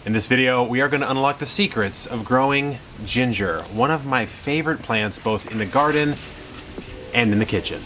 In this video, we are going to unlock the secrets of growing ginger, one of my favorite plants both in the garden and in the kitchen.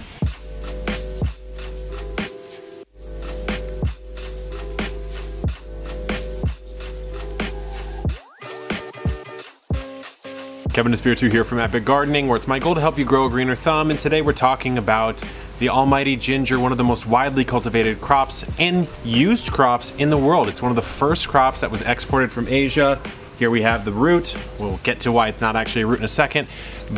Kevin Espiritu here from Epic Gardening, where it's my goal to help you grow a greener thumb, and today we're talking about the almighty ginger, one of the most widely cultivated crops and used crops in the world. It's one of the first crops that was exported from Asia. Here we have the root. We'll get to why it's not actually a root in a second,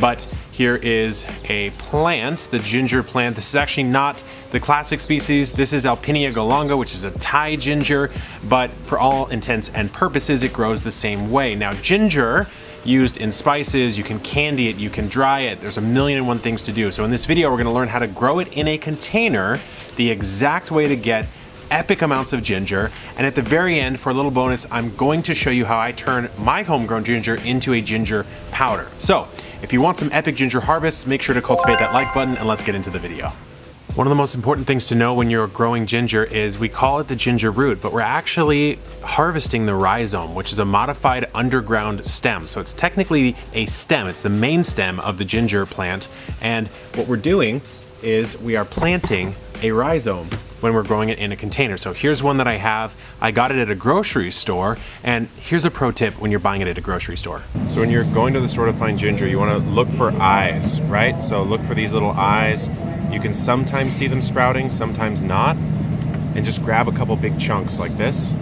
but here is a plant, the ginger plant. This is actually not the classic species. This is Alpinia golonga, which is a Thai ginger, but for all intents and purposes, it grows the same way. Now, ginger, used in spices, you can candy it, you can dry it, there's a million and one things to do. So in this video, we're gonna learn how to grow it in a container, the exact way to get epic amounts of ginger. And at the very end, for a little bonus, I'm going to show you how I turn my homegrown ginger into a ginger powder. So if you want some epic ginger harvests, make sure to cultivate that like button and let's get into the video. One of the most important things to know when you're growing ginger is we call it the ginger root, but we're actually harvesting the rhizome, which is a modified underground stem. So it's technically a stem. It's the main stem of the ginger plant. And what we're doing is we are planting a rhizome when we're growing it in a container. So here's one that I have. I got it at a grocery store, and here's a pro tip when you're buying it at a grocery store. So when you're going to the store to find ginger, you want to look for eyes, right? So look for these little eyes. You can sometimes see them sprouting, sometimes not. And just grab a couple big chunks like this.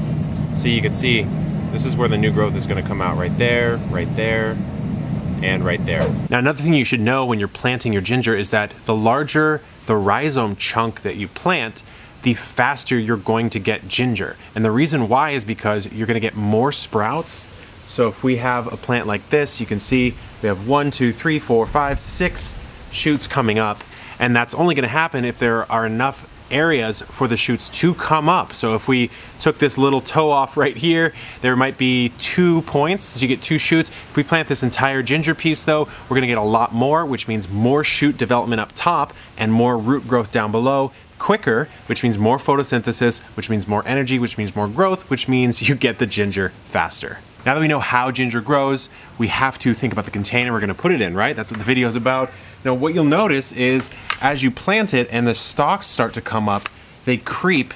So you can see this is where the new growth is going to come out, right there, and right there. Now, another thing you should know when you're planting your ginger is that the larger the rhizome chunk that you plant, the faster you're going to get ginger. And the reason why is because you're going to get more sprouts. So if we have a plant like this, you can see we have 1, 2, 3, 4, 5, 6 shoots coming up. And that's only going to happen if there are enough areas for the shoots to come up. So if we took this little toe off right here, there might be 2 points, so you get 2 shoots. If we plant this entire ginger piece though, we're going to get a lot more, which means more shoot development up top and more root growth down below quicker, which means more photosynthesis, which means more energy, which means more growth, which means you get the ginger faster. Now that we know how ginger grows, we have to think about the container we're going to put it in, right? That's what the video is about. Now what you'll notice is as you plant it and the stalks start to come up, they creep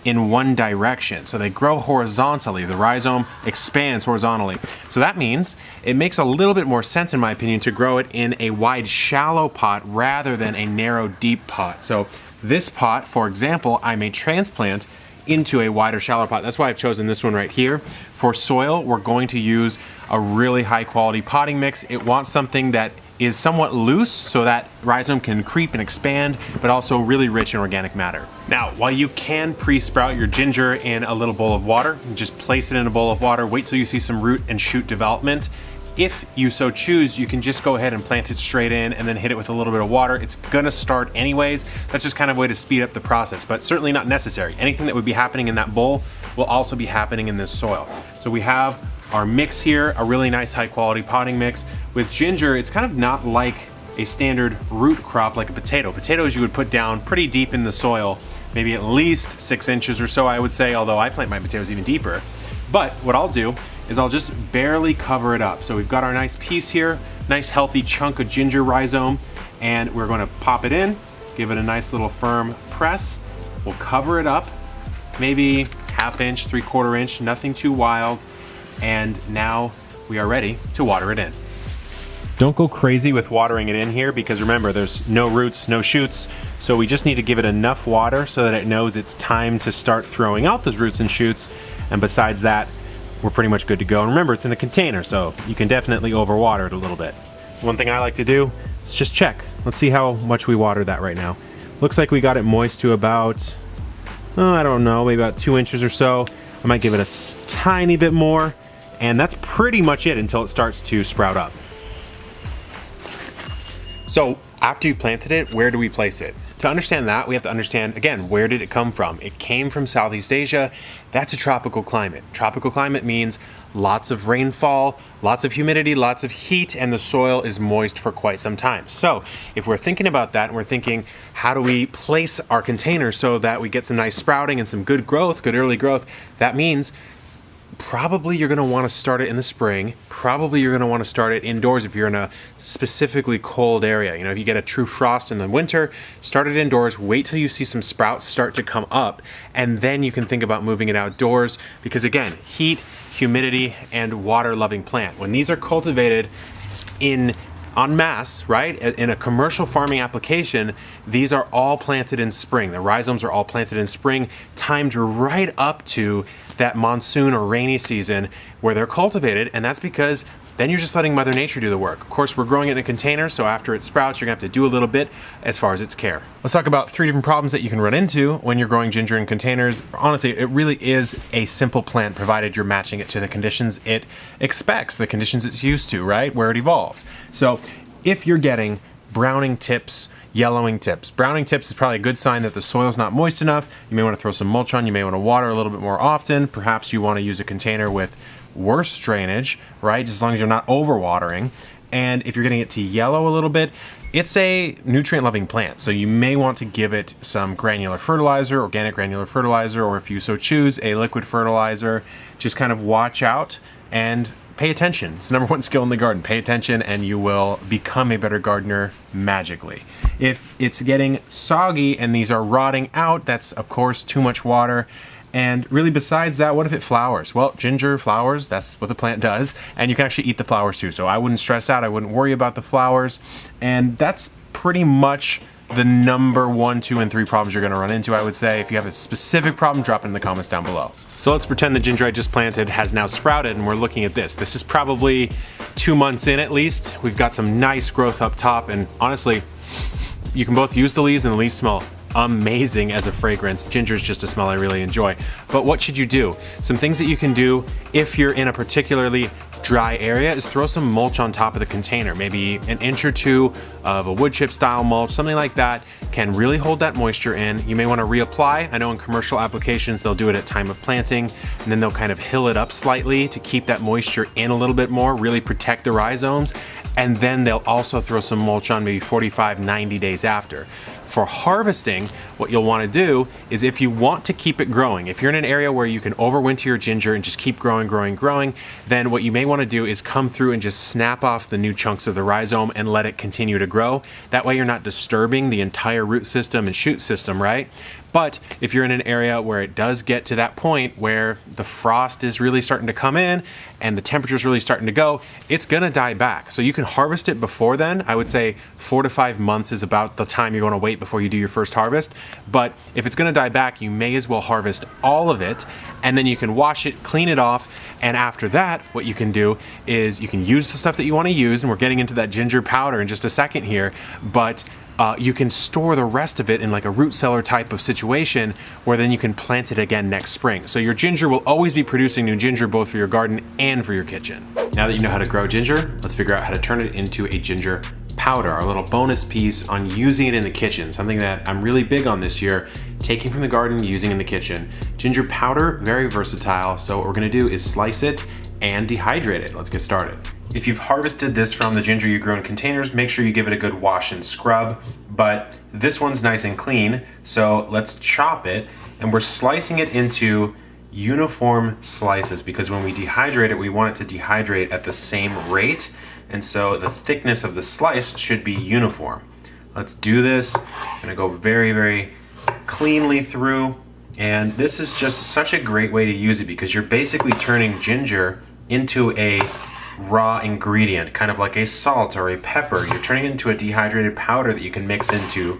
in one direction. So they grow horizontally. The rhizome expands horizontally. So that means it makes a little bit more sense, in my opinion, to grow it in a wide, shallow pot rather than a narrow, deep pot. So this pot, for example, I may transplant into a wider, shallower pot. That's why I've chosen this one right here. For soil, we're going to use a really high quality potting mix. It wants something that is somewhat loose so that rhizome can creep and expand, but also really rich in organic matter. Now, while you can pre-sprout your ginger in a little bowl of water, just place it in a bowl of water, wait till you see some root and shoot development. If you so choose, you can just go ahead and plant it straight in and then hit it with a little bit of water. It's gonna start anyways. That's just kind of a way to speed up the process, but certainly not necessary. Anything that would be happening in that bowl will also be happening in this soil. So we have our mix here, a really nice high quality potting mix. With ginger, it's kind of not like a standard root crop like a potato. Potatoes you would put down pretty deep in the soil, maybe at least 6 inches or so, I would say, although I plant my potatoes even deeper. But what I'll do is I'll just barely cover it up. So we've got our nice piece here, nice healthy chunk of ginger rhizome, and we're gonna pop it in, give it a nice little firm press. We'll cover it up, maybe 1/2 inch, 3/4 inch, nothing too wild. And now we are ready to water it in. Don't go crazy with watering it in here because remember, there's no roots, no shoots. So we just need to give it enough water so that it knows it's time to start throwing out those roots and shoots. And besides that, we're pretty much good to go. And remember, it's in a container, so you can definitely overwater it a little bit. One thing I like to do is just check. Let's see how much we watered that right now. Looks like we got it moist to about, I don't know, maybe about 2 inches or so. I might give it a tiny bit more. And that's pretty much it until it starts to sprout up. So after you've planted it, where do we place it? To understand that, we have to understand, again, where did it come from? It came from Southeast Asia. That's a tropical climate. Tropical climate means lots of rainfall, lots of humidity, lots of heat, and the soil is moist for quite some time. So if we're thinking about that and we're thinking, how do we place our container so that we get some nice sprouting and some good growth, good early growth, that means probably you're gonna wanna start it in the spring. Probably you're gonna wanna start it indoors if you're in a specifically cold area. You know, if you get a true frost in the winter, start it indoors, wait till you see some sprouts start to come up, and then you can think about moving it outdoors because again, heat, humidity, and water-loving plant. When these are cultivated en masse, right? In a commercial farming application, these are all planted in spring. The rhizomes are all planted in spring, timed right up to that monsoon or rainy season where they're cultivated, and that's because then you're just letting Mother Nature do the work. Of course, we're growing it in a container, so after it sprouts, you're gonna have to do a little bit as far as its care. Let's talk about 3 different problems that you can run into when you're growing ginger in containers. Honestly, it really is a simple plant provided you're matching it to the conditions it expects, the conditions it's used to, right? Where it evolved. So if you're getting browning tips, yellowing tips. Browning tips is probably a good sign that the soil's not moist enough. You may want to throw some mulch on, you may want to water a little bit more often. Perhaps you want to use a container with worse drainage, right? Just as long as you're not overwatering. And if you're getting it to yellow a little bit, it's a nutrient-loving plant, so you may want to give it some granular fertilizer, organic granular fertilizer, or if you so choose, a liquid fertilizer. Just kind of watch out and pay attention. It's the #1 skill in the garden. Pay attention and you will become a better gardener magically. If it's getting soggy and these are rotting out, that's of course too much water. And really besides that, what if it flowers? Well, ginger flowers, that's what the plant does, and you can actually eat the flowers too. So I wouldn't stress out, I wouldn't worry about the flowers. And that's pretty much the #1, 2, and 3 problems you're gonna run into, I would say. If you have a specific problem, drop it in the comments down below. So let's pretend the ginger I just planted has now sprouted and we're looking at this. This is probably 2 months in at least. We've got some nice growth up top, and honestly, you can both use the leaves and the leaves smell amazing as a fragrance. Ginger is just a smell I really enjoy. But what should you do? Some things that you can do if you're in a particularly dry area is throw some mulch on top of the container. Maybe an inch or 2 of a wood chip style mulch, something like that can really hold that moisture in. You may want to reapply. I know in commercial applications they'll do it at time of planting, and then they'll kind of hill it up slightly to keep that moisture in a little bit more, really protect the rhizomes. And then they'll also throw some mulch on maybe 45, 90 days after. For harvesting, what you'll want to do is if you want to keep it growing, if you're in an area where you can overwinter your ginger and just keep growing, growing, growing, then what you may want to do is come through and just snap off the new chunks of the rhizome and let it continue to grow. That way you're not disturbing the entire root system and shoot system, right? But if you're in an area where it does get to that point where the frost is really starting to come in and the temperature's really starting to go, it's gonna die back. So you can harvest it before then. I would say 4 to 5 months is about the time you're gonna wait before you do your first harvest. But if it's gonna die back, you may as well harvest all of it, and then you can wash it, clean it off, and after that, what you can do is you can use the stuff that you wanna use, and we're getting into that ginger powder in just a second here, but you can store the rest of it in like a root cellar type of situation where then you can plant it again next spring. So your ginger will always be producing new ginger both for your garden and for your kitchen. Now that you know how to grow ginger, let's figure out how to turn it into a ginger powder, our little bonus piece on using it in the kitchen, something that I'm really big on this year, taking from the garden, using in the kitchen. Ginger powder, very versatile, so what we're gonna do is slice it and dehydrate it. Let's get started. If you've harvested this from the ginger you grew in containers, make sure you give it a good wash and scrub, but this one's nice and clean, so let's chop it, and we're slicing it into uniform slices because when we dehydrate it, we want it to dehydrate at the same rate, and so the thickness of the slice should be uniform. Let's do this. I'm gonna go very, very cleanly through, and this is just such a great way to use it because you're basically turning ginger into a raw ingredient, kind of like a salt or a pepper. You're turning it into a dehydrated powder that you can mix into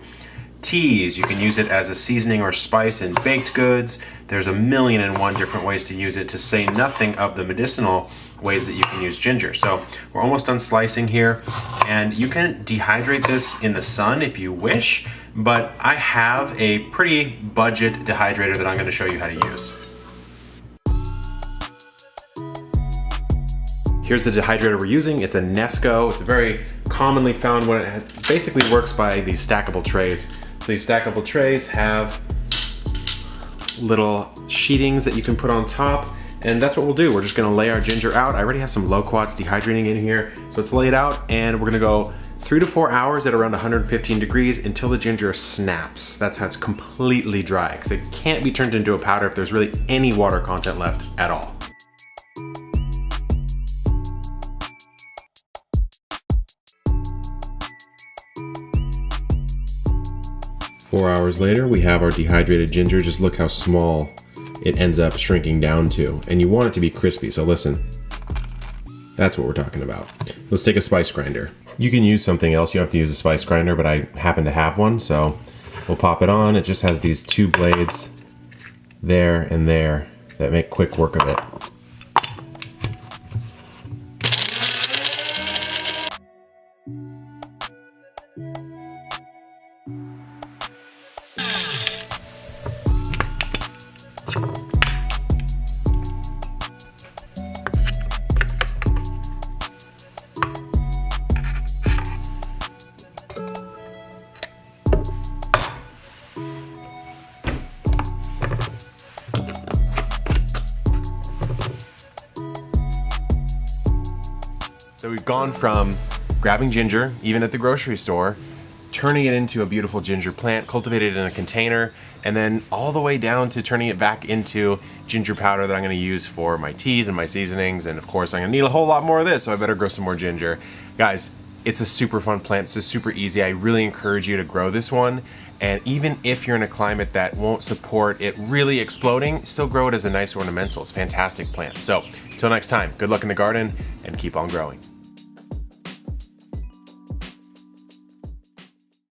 teas. You can use it as a seasoning or spice in baked goods. There's 1,000,001 different ways to use it, to say nothing of the medicinal ways that you can use ginger. So we're almost done slicing here, and you can dehydrate this in the sun if you wish, but I have a pretty budget dehydrator that I'm going to show you how to use. Here's the dehydrator we're using. It's a Nesco. It's a very commonly found one. It basically works by these stackable trays. So these stackable trays have little sheetings that you can put on top, and that's what we'll do. We're just gonna lay our ginger out. I already have some loquats dehydrating in here, so it's laid out, and we're gonna go 3 to 4 hours at around 115 degrees until the ginger snaps. That's how it's completely dry, because it can't be turned into a powder if there's really any water content left at all. 4 hours later, we have our dehydrated ginger. Just look how small it ends up shrinking down to. And you want it to be crispy, so listen. That's what we're talking about. Let's take a spice grinder. You can use something else. You have to use a spice grinder, but I happen to have one, so we'll pop it on. It just has these two blades there and there that make quick work of it. So we've gone from grabbing ginger, even at the grocery store, turning it into a beautiful ginger plant, cultivated in a container, and then all the way down to turning it back into ginger powder that I'm gonna use for my teas and my seasonings. And of course, I'm gonna need a whole lot more of this, so I better grow some more ginger. Guys, it's a super fun plant, it's super easy. I really encourage you to grow this one. And even if you're in a climate that won't support it really exploding, still grow it as a nice ornamental. It's a fantastic plant. So until next time, good luck in the garden and keep on growing.